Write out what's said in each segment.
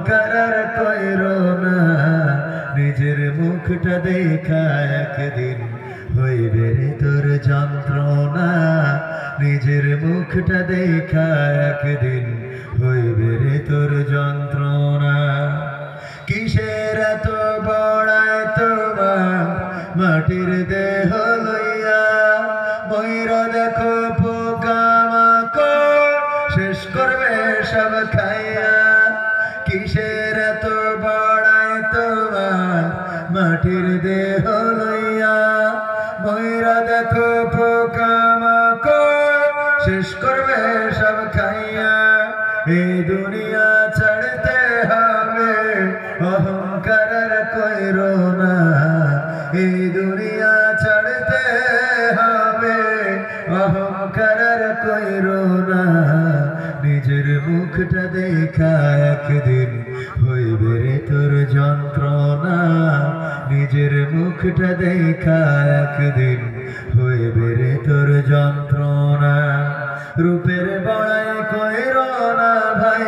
অহংকার আর কইরো না, নিজের মুখটা দেখা একদিন হইবে রে তোর যন্ত্রণা, নিজের মুখটা দেখা একদিন হইবে রে তোর যন্ত্রণা। কিসের এত বড়ায় তোমার মাটির দেহ লইয়া, ময়ূরা দেখো পোকামাকড় শেষ করবে সব খাইয়া। কিসের এত বড়ায় তোমার মাটির দেহ লইয়া, ময়ূরা দেখো পোকামাকড় শেষ করবে সব খাইয়া। এই দুনিয়া ছাড়তে হবে, অহংকার আর কইরো না, এই দুনিয়া ছাড়তে হবে, অহংকার আর কইরো না, নিজের মুখটা দেখা একদিন হইবে রে তোর যন্ত্রণা, নিজের মুখটা দেখা একদিন হইবে রে তোর যন্ত্রণা। রূপের বড়াই কইরো না ভাই,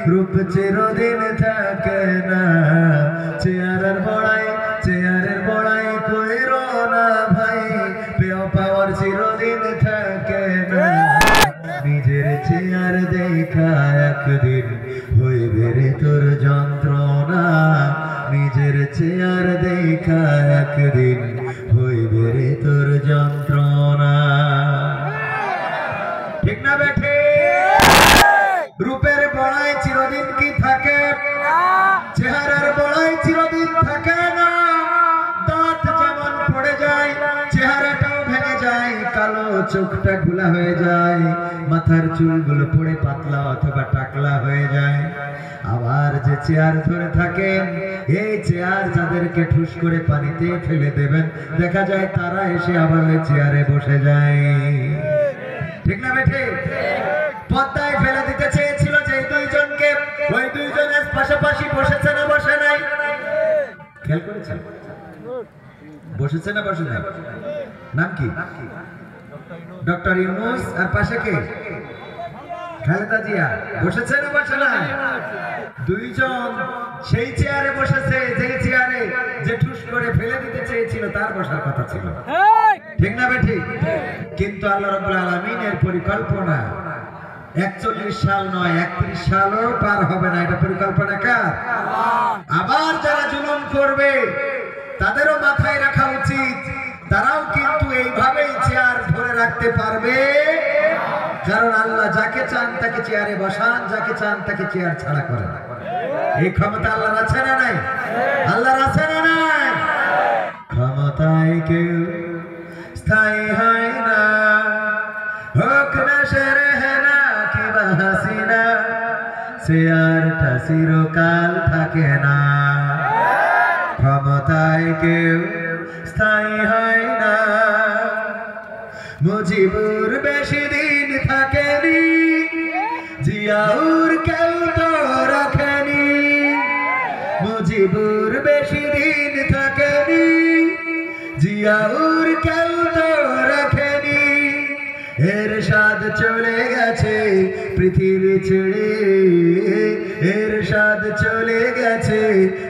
রূপ চিরদিন থাকে না, চেহারার বড়াই কইরো না ভাই, পেও পাওয়ার চিরদিন থাকে না। নিজের চেহারা দেখা একদিন হইবে রে তোর যন্ত্রণা, নিজের চেহারা দেখা একদিন হইবে রে তোর যন্ত্রণা। ঠিক না বেঠে? রূপের বড়াই চিরদিন কি থাকে? চেহারার বড়াই চিরদিন থাকে না। দাঁত যেমন পড়ে যায়, চেহারাটাও ভেঙে যায়, কালো চোখটা ঘোলা হয়ে যায়, মাথার চুলগুলো পড়ে পাতলা অথবা টাকলা হয়ে যায়। আবার যে চেয়ার ধরে থাকেন, এই চেয়ার যাদেরকে ঠুস করে পানিতে ফেলে দেবেন, দেখা যায় তারা এসে আবার ওই চেয়ারে বসে যায়। ঠিক না বেঠে? পদ্মায় ফেলে দিতে চেয়েছিল যে দুইজনকে, ওই দুইজনের পাশাপাশি বসেছে না বসে নাই? খেয়াল করেছেন? বসেছে না বসে নাই? নাম কি? ডক্টর ইউনূস। আর পাশে কে? খালেদা জিয়া। বসেছে না বসে নাই? দুইজন সেই চেয়ারে বসেছে যে চেয়ারে যে ঠুস করে ফেলে দিতে চেয়েছিল তার বসার কথা ছিল। ঠিক না বেঠি? কিন্তু আল্লাহ রাব্বুল আলামিনের পরিকল্পনা 41 সাল নয়, 31 সালও পার হবে না। এটা পরিকল্পনা কার? আবার যারা জুলুম করবে তাদেরও মাথায় রাখা উচিত, তারাও কিন্তু এইভাবেই চেয়ার ধরে রাখতে পারবে, কারণ আল্লাহ যাকে চান তাকে চেয়ারে বসান, যাকে চান তাকে চেয়ার ছাড়া করেন। এই ক্ষমতা আল্লাহর আছে না নাই? আল্লাহর আছে না নাই? ক্ষমতায় কেউ স্থায়ী হয় না, হোক না শেরেহনা কিবা হাসিনা, চেয়ারটা চিরকাল থাকে না। ক্ষমতায় কেউ স্থায়ী হয় না, মুজিবুর বেশি দিন থাকেনি, জিয়াউর কেউ তো রাখেনি। মুজিবুর বেশি দিন থাকেনি, জিয়াউর কেউ তো রাখেনি। এরশাদ চলে গেছে পৃথিবী ছেড়ে, এরশাদ চলে গেছে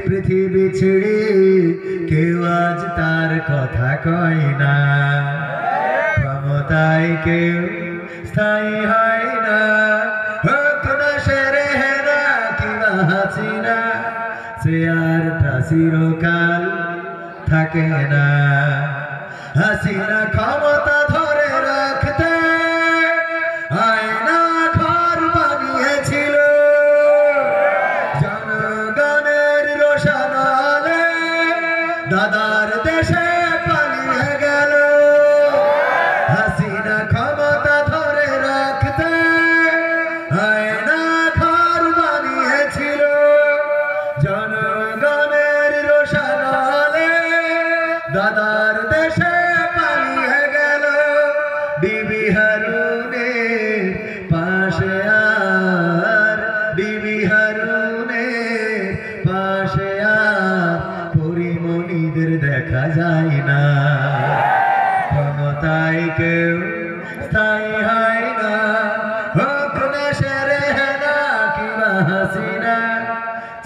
পৃথিবী ছেড়ে, কেউ আজ তার কথা কয় না। ক্ষমতায় কেউ স্থায়ী হয় না, হোক না শেরেহনা কিবা হাসিনা, চেয়ারটা চিরকাল থাকে না। হাসিনা ক্ষমতা ধরে রাখতে আয়না ঘর বানিয়েছিল, জনগণের রোশনালে দাদার দেশে পালিয়ে গেল। হাসিনা ক্ষমতা ধরে রাখতে আয়না ঘর বানিয়েছিল, জনগণের রোশনালে দাদার দেশে পালিয়ে গেল। বিবি হারুনের পাশে আর, বিবি হারুনের পাশে আর পরিমণিদের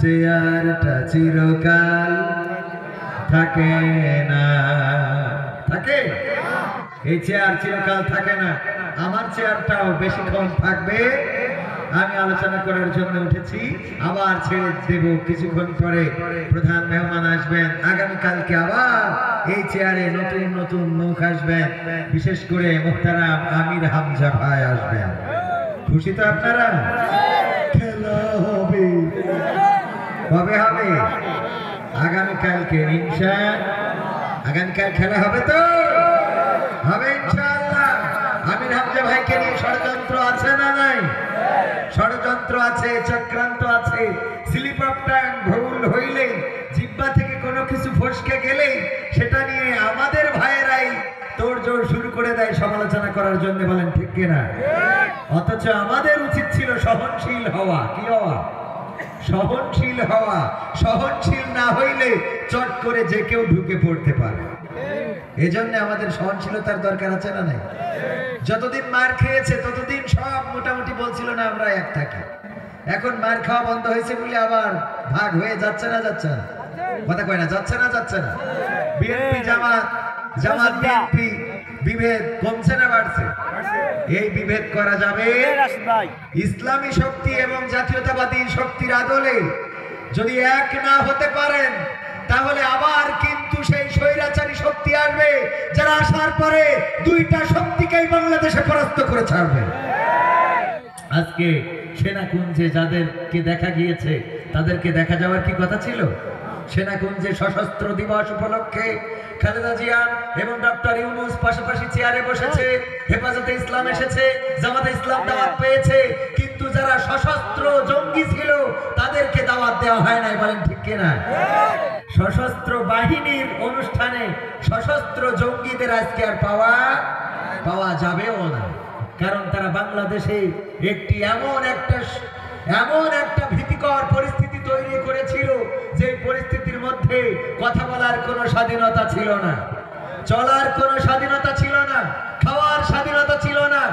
চেয়ারটা চিরকাল থাকে না। থাকে? এই চেয়ার চিরকাল থাকে না। আমার চেয়ারটাও বেশিক্ষণ থাকবে। আমি আলোচনা করার জন্য উঠেছি, আবার ছেড়ে দেব কিছুক্ষণ পরে। প্রধান মেহমান আসবেন আগামীকালকে, আবার এই চেয়ারে নতুন নতুন মুখ আসবেন, বিশেষ করে মুহতারাম আমির হামজা ভাই আসবেন। খুশি তো আপনারা? খেলা হবে, কবে হবে? আগামীকালকে আগামীকাল খেলা হবে তো? হবে ইনশাআল্লাহ। আমির হামজা ভাইকে নিয়ে ষড়যন্ত্র আছে না নাই? ষড়যন্ত্র আছে, চক্রান্ত আছে। স্লিপ অফ টাং ভুল হইলে, জিহ্বা থেকে কোনো কিছু ফসকে গেলে সেটা নিয়ে আমাদের ভাইয়েরাই তোড়জোড় শুরু করে দেয় সমালোচনা করার জন্য। বলেন ঠিক কিনা? অথচ আমাদের উচিত ছিল সহনশীল হওয়া। কি হওয়া? সহনশীল হওয়া। সহনশীল না হইলে চট করে যে কেউ ঢুকে পড়তে পারে। এজন্য আমাদের সহনশীলতার দরকার আছে না নাই? যতদিন মার খেয়েছে ততদিন সব মোটামুটি বলছিল না আমরা এক থাকি। এখন মার খাওয়া বন্ধ হয়েছে বলে আবার ভাগ হয়ে যাচ্ছে না? যাচ্ছে না? কথা কয় না, যাচ্ছে না? যাচ্ছে না? বিএনপি জামাত বিএনপি বিভেদ কমছে না বাড়ছে? এই বিভেদ করা যাবে ইসলামী শক্তি এবং জাতীয়তাবাদী শক্তির আদলে যদি এক না হতে পারেন, তাহলে আবার কিন্তু সেই স্বৈরাচারী শক্তি আসবে, যারা আসার পরে দুইটা শক্তিকেই বাংলাদেশে পরাস্ত করে ছাড়বে। আজকে সেনাকুঞ্জে যাদেরকে দেখা গিয়েছে তাদেরকে দেখা যাওয়ার কি কথা ছিল? সেনাকুঞ্জে সশস্ত্র দিবস উপলক্ষে খালেদা জিয়া এবং ডক্টর ইউনূস পাশাপাশি চেয়ারে বসেছে, হেফাজতে ইসলাম এসেছে, জামাতে ইসলাম দাওয়াত পেয়েছে, কিন্তু যারা সশস্ত্র জঙ্গি ছিল তাদেরকে দাওয়াত দেওয়া হয় নাই। বলেন ঠিক কিনা? সশস্ত্র বাহিনীর অনুষ্ঠানে সশস্ত্র জঙ্গিদের আজকে আর পাওয়া যাবেও না, কারণ তারা বাংলাদেশে একটি এমন একটা ভীতিকর পরিস্থিতি তৈরি করেছিল, যে পরিস্থিতির মধ্যে কথা বলার কোনো স্বাধীনতা ছিল না, চলার কোনো স্বাধীনতা ছিল না, খাওয়ার স্বাধীনতা ছিল না,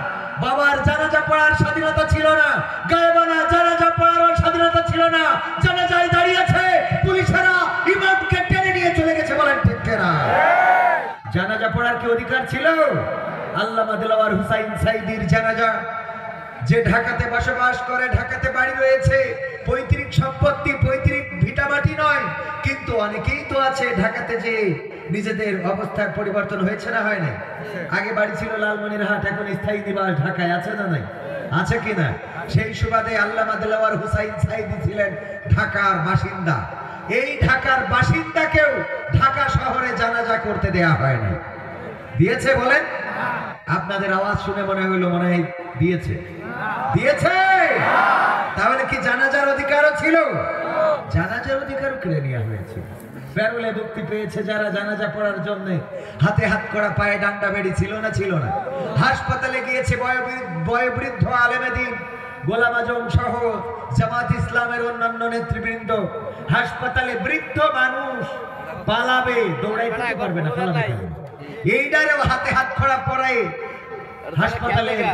বাবার জানাজা পড়ার স্বাধীনতা ছিল না, গায়েবানা জানাজা পড়ার স্বাধীনতা ছিল না। জানাজায় দাঁড়িয়েছে পুলিশেরা, ইমামকে টেনে নিয়ে চলে গেছে। বলেন ঠিক কিনা? জানাজা পড়ার কি অধিকার ছিল? আল্লামা দিলওয়ার হুসাইন সাইদির জানাজা, যে ঢাকাতে বসবাস করে, ঢাকাতে বাড়ি রয়েছে, পৈতৃক সম্পত্তি, পৈতৃক ভিটামাটি নয়, কিন্তু অনেকেই তো আছে ঢাকাতে যে নিজেদের অবস্থার পরিবর্তন হয়েছে না? হয় না? আগে বাড়ি ছিল লালমনিরহাট, এখন স্থায়ী নিবাস ঢাকায় আছে না নাই? আছে কিনা? সেই সুবাদে আল্লামা দিলওয়ার হুসাইন সাইদি ছিলেন ঢাকার বাসিন্দা। এই ঢাকার বাসিন্দাকেও ঢাকা শহরে জানাজা করতে দেয়া হয় না। দিয়েছে? বলেন। আপনাদের আওয়াজ শুনে মনে হলো মনে হয় দিয়েছে। তাহলে কি জানাজার অধিকারও ছিল? জানাজার অধিকারও কেড়ে নেওয়া হয়েছে। প্যারোলে মুক্তি পেয়েছে যারা জানাজা পড়ার জন্য, হাতে হাত করা, পায়ে ডান্ডা বেড়ি ছিল না? হাসপাতালে গিয়েছে বয়োবৃদ্ধ আলেমে দ্বীন গোলাম আজম সহ জামাত ইসলামের অন্যান্য নেতৃবৃন্দ। হাসপাতালে বৃদ্ধ মানুষ পালাবে, দৌড়াইতে পারবে না, পালাবে। এইটারেও হাতে হাত খড়া পরায় হাসপাতালের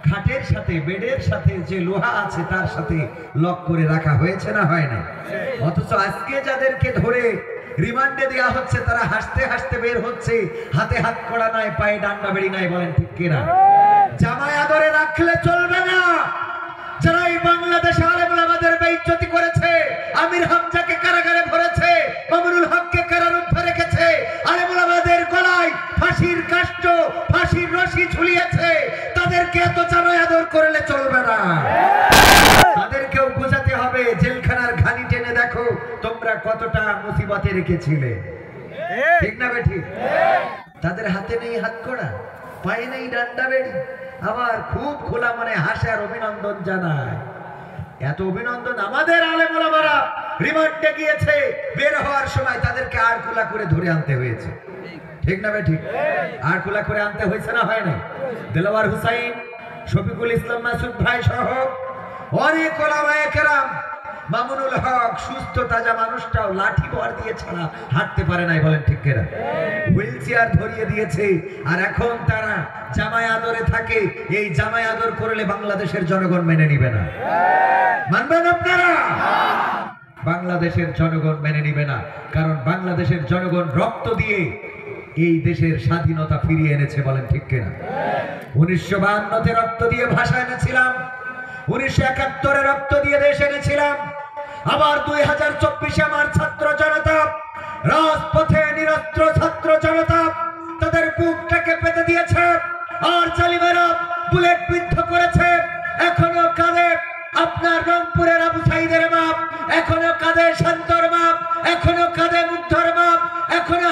খাটের সাথে, বেডের সাথে যে লোহা আছে তার সাথে লক করে রাখা হয়েছে না? হয় না? অথচ আজকে যাদেরকে ধরে রিমান্ডে দেওয়া হচ্ছে তারা হাসতে হাসতে বের হচ্ছে, হাতে হাত করা নাই, পায়ে ডান্ডা বেড়ি নাই। বলেন ঠিক কিনা? জামায় আদরে রাখলে চলবে না। যারা এই বাংলাদেশে আলেম ওলামাদের বেইজ্জতি করেছে, আমির হামজাকে কারাগারে ভরেছে, মামুনুল হককে কারারুদ্ধ রেখেছে, আলেম ওলামাদের গলায় ফাঁসির কাষ্ঠ, ফাঁসির রশি ঝুলিয়েছে, তাদেরকে এত জামায় আদর করলে চলবে না। তাদেরকেও বোঝাতে হবে, জেলখানার ঘানি টেনে দেখো তোমরা কতটা মুসিবতে রেখেছিলে। ঠিক না বেঠিক? তাদের হাতে নেই হাত করা, পায়ে নেই ডান্ডা বেড়ি, আবার খুব খোলা মনে হাসে আর অভিনন্দন জানায়। এত অভিনন্দন আমাদের আলেম ওলামারা রিমান্ডে গিয়েছে, বের হওয়ার সময় তাদেরকে আড়কুলা করে ধরে আনতে হয়েছে। ঠিক না বেঠিক? আড়কুলা করে আনতে হয়েছে না? হয় না? দেলোয়ার হুসাইন, শফিকুল ইসলাম মাসুদ ভাই সহ অনেক ওলামায়ে কেরাম, মামুনুল হক সুস্থ তাজা মানুষটাও লাঠি ভর দিয়ে ছাড়া হাঁটতে পারে নাই। বলেন ঠিক কিনা? হুইল চেয়ার ধরিয়ে দিয়েছে, আর এখন তারা জামায় আদরে থাকে। এই জামায় আদর করলে বাংলাদেশের জনগণ মেনে নিবে না। মানবেন আপনারা? বাংলাদেশের জনগণ মেনে নিবে না, কারণ বাংলাদেশের জনগণ রক্ত দিয়ে এই দেশের স্বাধীনতা ফিরিয়ে এনেছে। বলেন ঠিক কিনা? 1952-তে রক্ত দিয়ে ভাষা এনেছিলাম, 1971-এ রক্ত দিয়ে দেশ এনেছিলাম, আবার 2024-এ আমার ছাত্র জনতা রাজপথে, নিরস্ত্র ছাত্র জনতা তাদের বুকটাকে পেতে দিয়েছে, আর জালিমেরা বুলেট বিদ্ধ করেছে। এখনো কাঁদে আপনার রংপুরের আবু সাইদের মাপ, এখনো কাঁদে শান্তর মাপ, এখনো কাঁদে মুগ্ধর মাপ, এখনো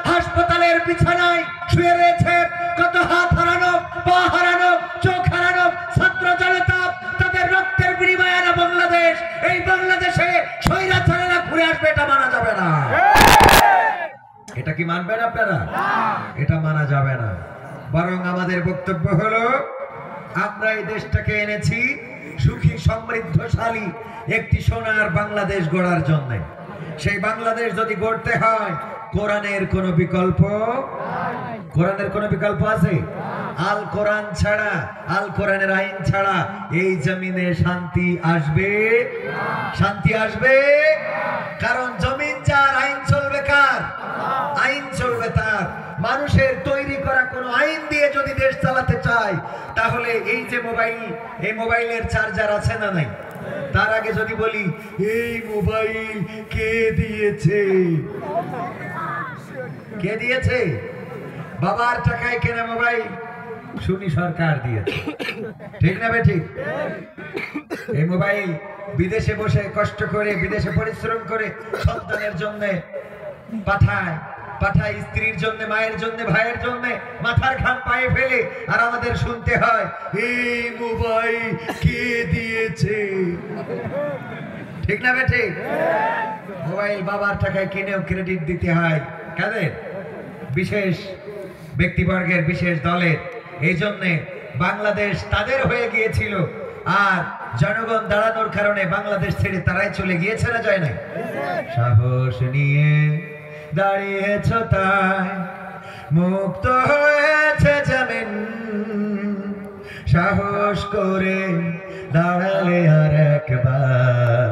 হাসপাতালের বিছানায় শুয়ে রয়েছে কত হাত হারানো, পা হারানো, চোখ হারানো ছাত্র জনতা। তাদের রক্তের বিনিময়ে না বাংলাদেশ, এই বাংলাদেশে স্বৈরাচারেরা ঘুরে আসবে, এটা মানা যাবে না। এটা কি মানবেন আপনারা? এটা মানা যাবে না। বরং আমাদের বক্তব্য হলো, আমরা এই দেশটাকে এনেছি সুখী সমৃদ্ধশালী একটি সোনার বাংলাদেশ গড়ার জন্য। সেই বাংলাদেশ যদি গড়তে হয়, কোরআনের কোনো বিকল্প, কোরআনের কোনো বিকল্প আছে? আল কোরআন ছাড়া, আল কোরআনের আইন ছাড়া এই জমিনে শান্তি আসবে? শান্তি আসবে? কারণ জমিন যার, আইন চলবে কার? আইন চলবে তার। মানুষের তৈরি করা কোন আইন দিয়ে যদি দেশ চালাতে চায়, তাহলে এই যে মোবাইল, এই মোবাইলের চার্জার আছে না নাই? তার আগে যদি বলি এই মোবাইল কে দিয়েছে? কে দিয়েছে? বাবার টাকায় কেনা মোবাইল, শুনি সরকার দিয়েছে। ঠিক না বে ঠিক? এই মোবাইল বিদেশে বসে কষ্ট করে, বিদেশে পরিশ্রম করে সন্তানের জন্য পাঠায়, স্ত্রীর জন্য, মায়ের জন্য, ভাইয়ের জন্য মাথার ঘাম পায়ে ফেলে, আর আমাদের শুনতে হয় এই মোবাইল কে দিয়েছে। ঠিক না বে ঠিক? মোবাইল বাবার টাকায় কিনেও ক্রেডিট দিতে হয় কাদের? বিশেষ ব্যক্তিবর্গের, বিশেষ দলের। এই জন্য বাংলাদেশ তাদের হয়ে গিয়েছিল, আর জনগণ দাঁড়ানোর কারণে বাংলাদেশ ছেড়ে তারাই চলে গিয়েছে না, যায় না? সাহস নিয়ে দাঁড়িয়েছ তাই মুক্ত হয়েছে জমিন, সাহস করে দাঁড়ালে আর একবার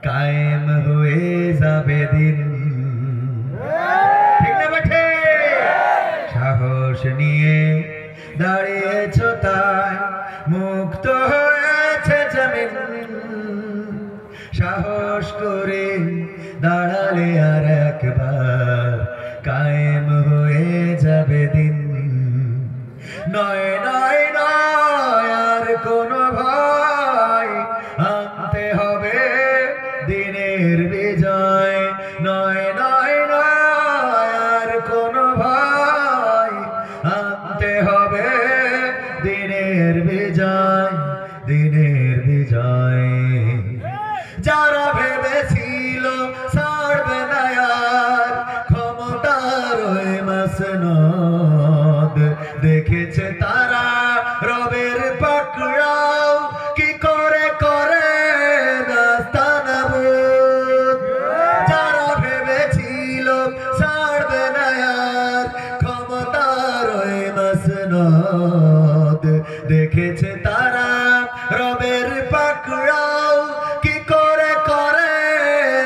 কায়েম হয়ে যাবে দিন। ঠিক না বেঠে? সাহস নিয়ে দাঁড়িয়েছ তাই মুক্ত হয়েছে জমিন, সাহস করে দাঁড়ালে আর একবার কায়েম হয়ে যাবে দিন। নয় নয় নয় আর কোনো ভয়, আনতে হবে দিনের বিজয়। নয় নয় নয় আর কোনো ভয়, আনতে হবে দিনের বিজয়, দিনের বিজয়। যারা ভেবেছিল ছাড়বে না আর ক্ষমতার ওই মাসনদ, দেখেছে তারা রবের পাকড়াও কি করে করে নাস্তানাবুদ। যারা ভেবেছিল ছাড়বে না আর ক্ষমতার ওই মাসনদ, দেখেছে তারা রবের পাকড়াও কি করে করে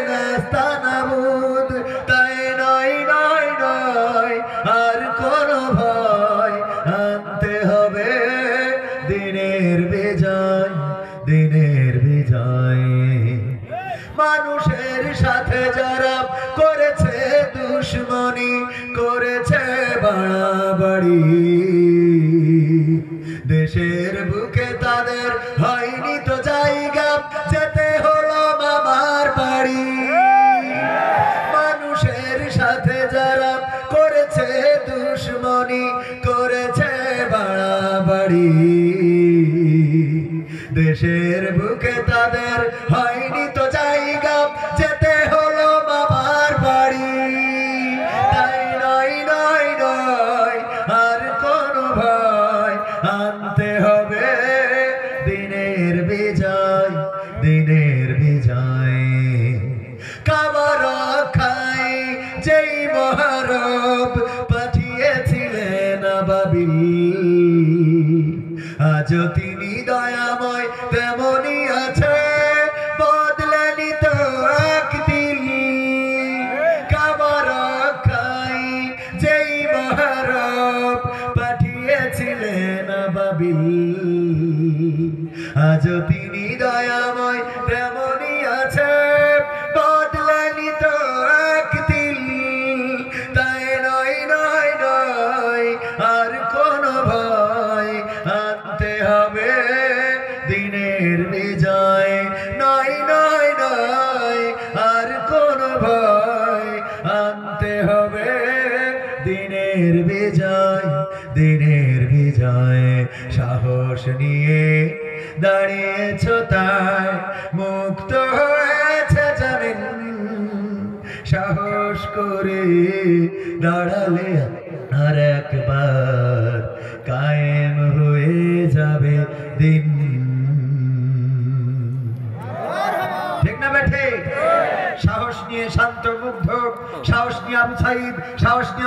নাস্তানাবুদ। তাই নয় নয় নয় আর কোনো ভয়, আনতে হবে দিনের বিজয়, দিনের বিজয়। মানুষের সাথে যারা করেছে দুশ্মনী, করেছে বাড়াবাড়ি, দেশের বুকে তাদের হয়নি তো জায়গা, যেতে হলো মামার বাড়ি। মানুষের সাথে যারা করেছে দুশ্মনী, করেছে বাড়াবাড়ি, দেশের বুকে তাদের হয়নি তো জায়গা, যেতে হলো মামার বাড়ি। তাই নয় নয় নয় আর কোনো ভয়, আনতে হবে দিনের বিজয়, দিনের বিজয়। কাবার খাই যেই মহারব পাঠিয়েছিলেন আবাবিল, আজও তিনি দয়াময় তেমনি আছে, বদলেনি তো আজও তিনি দয়াময় তেমনই আছে বদলানি তো একদিন তাই নয় নয় নয় আর কোনো ভয় আনতে হবে দিনের বিজয় নয় নয় নয় আর কোনো ভয় আনতে হবে দিনের বিজয় দিনের বিজয় সাহস নিয়ে দাঁড়িয়েছ তাই মুক্ত হয়েছে জমিন সাহস করে দাঁড়ালে আর একবার কায়েম হয়ে যাবে দিন ঠিক না বেঠে সাহস নিয়ে শান্ত মুগ্ধ সাহস নিয়ে আবু সাইদ সাহস নিয়ে